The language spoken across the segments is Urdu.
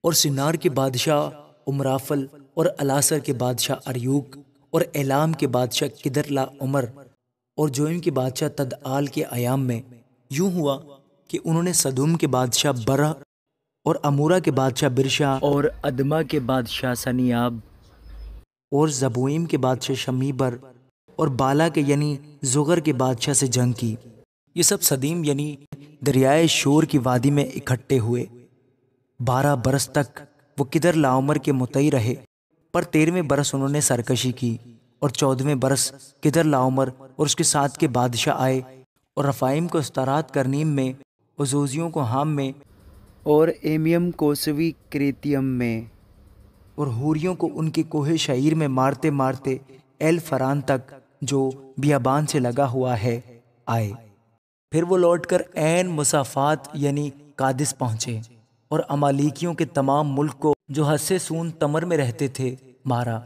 اور سنار کے بادشاہ امرافل اور الاسر کے بادشاہ اریوک اور اعلام کے بادشاہ کدرلا عمر اور جوئم کے بادشاہ تدعال کے ایام میں یوں ہوا کہ انہوں نے سدوم کے بادشاہ برہ اور امورا کے بادشاہ برشا اور ادما کے بادشاہ سنیاب اور زبوئیم کے بادشاہ شمیبر اور بالا کے یعنی زغر کے بادشاہ سے جنگ کی۔ یہ سب سدیم یعنی دریائے شور کی وادی میں اکٹھے ہوئے۔ 12 برس تک وہ کدر لاعمر کے مطیع رہے، پر 13ویں برس انہوں نے سرکشی کی، اور 14ویں برس کدر لاعمر اور اس کے ساتھ کے بادشاہ آئے اور رفائم کو استارات کرنیم میں، عزوزیوں کو حام میں، اور ایمیم کو سوی کریتیم میں، اور ہوریوں کو ان کے کوہ شعیر میں مارتے مارتے ایل فران تک جو بیابان سے لگا ہوا ہے آئے۔ پھر وہ لوٹ کر عین مسافات یعنی قادس پہنچے اور امالیکیوں کے تمام ملک کو جو حد سون تمر میں رہتے تھے مارا۔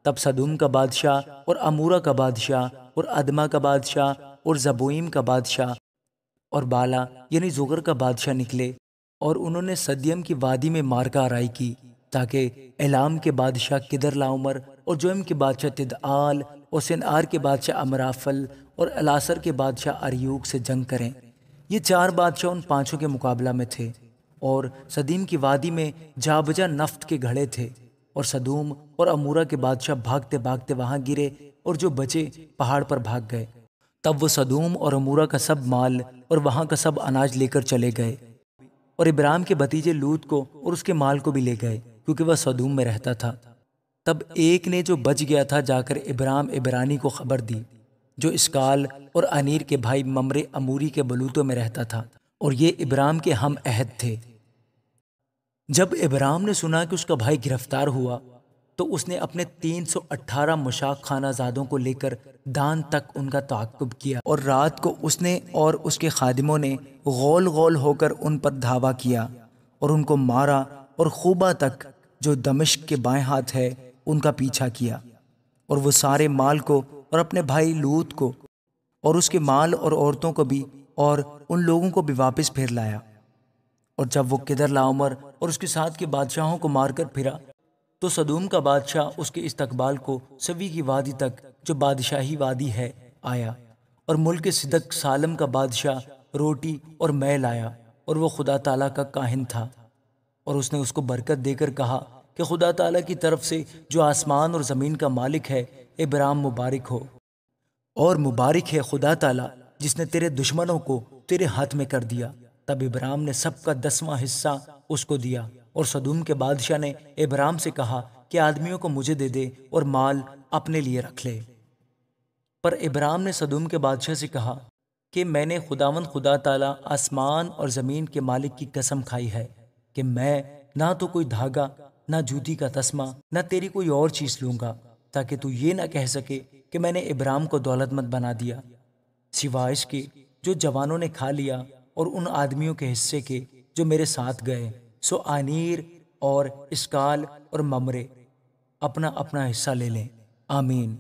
تب سدوم کا بادشاہ اور امورا کا بادشاہ اور ادما کا بادشاہ اور زبوئیم کا بادشاہ اور بالا یعنی زغر کا بادشاہ نکلے، اور انہوں نے سدیم کی وادی میں مارکہ آرائی کی، تاکہ اعلام کے بادشاہ کدر لاعمر اور جوئم کے بادشاہ تدعال اور سنعار کے بادشاہ امرافل اور الاسر کے بادشاہ اریوک سے جنگ کریں۔ یہ 4 بادشاہ ان 5 کے مقابلہ میں تھے، اور سدیم کی وادی میں جا بجا نفت کے گھڑے تھے، اور سدوم اور امورا کے بادشاہ بھاگتے بھاگتے وہاں گرے، اور جو بچے پہاڑ پر بھاگ گئے۔ تب وہ سدوم اور امورا کا سب مال اور وہاں کا سب اناج لے کر چلے گئے، اور ابرام کے بھتیجے لوط کو اور اس کے مال کو بھی لے گئے، کیونکہ وہ سدوم میں رہتا تھا۔ تب ایک نے جو بچ گیا تھا جا کر ابرام عبرانی کو خبر دی، جو اسکال اور انیر کے بھائی ممرے اموری کے بلوتوں میں رہتا تھا، اور یہ ابرام کے ہم عہد تھے۔ جب ابرام نے سنا کہ اس کا بھائی گرفتار ہوا، تو اس نے اپنے 318 مشاق خانہ زادوں کو لے کر دان تک ان کا تعاقب کیا، اور رات کو اس نے اور اس کے خادموں نے غول غول ہو کر ان پر دھاوا کیا اور ان کو مارا، اور خوبا تک جو دمشق کے بائیں ہاتھ ہے ان کا پیچھا کیا، اور وہ سارے مال کو اور اپنے بھائی لوط کو اور اس کے مال اور عورتوں کو بھی اور ان لوگوں کو بھی واپس پھیر لایا۔ اور جب وہ کدر لاعمر اور اس کے ساتھ کے بادشاہوں کو مار کر پھرا، تو سدوم کا بادشاہ اس کے استقبال کو سوی کی وادی تک جو بادشاہی وادی ہے آیا، اور ملک صدق سالم کا بادشاہ روٹی اور مے لایا، اور وہ خدا تعالیٰ کا کاہن تھا، اور اس نے اس کو برکت دے کر کہا کہ خدا تعالیٰ کی طرف سے جو آسمان اور زمین کا مالک ہے، ابرام مبارک ہو، اور مبارک ہے خدا تعالیٰ جس نے تیرے دشمنوں کو تیرے ہاتھ میں کر دیا۔ تب ابرام نے سب کا 10واں حصہ اس کو دیا، اور سدوم کے بادشاہ نے ابرام سے کہا کہ آدمیوں کو مجھے دے دے اور مال اپنے لیے رکھ لے۔ پر ابرام نے سدوم کے بادشاہ سے کہا کہ میں نے خداوند خدا تعالیٰ آسمان اور زمین کے مالک کی قسم کھائی ہے کہ میں نہ تو کوئی دھاگا، نہ جوتی کا تسمہ، نہ تیری کوئی اور چیز لوں گا، تاکہ تو یہ نہ کہہ سکے کہ میں نے ابرام کو دولت مند بنا دیا، سوائے اس کے جو جوانوں نے کھا لیا اور ان آدمیوں کے حصے کے جو میرے ساتھ گئے، سو آنیر اور اسکال اور ممرے اپنا اپنا حصہ لے لیں۔ آمین۔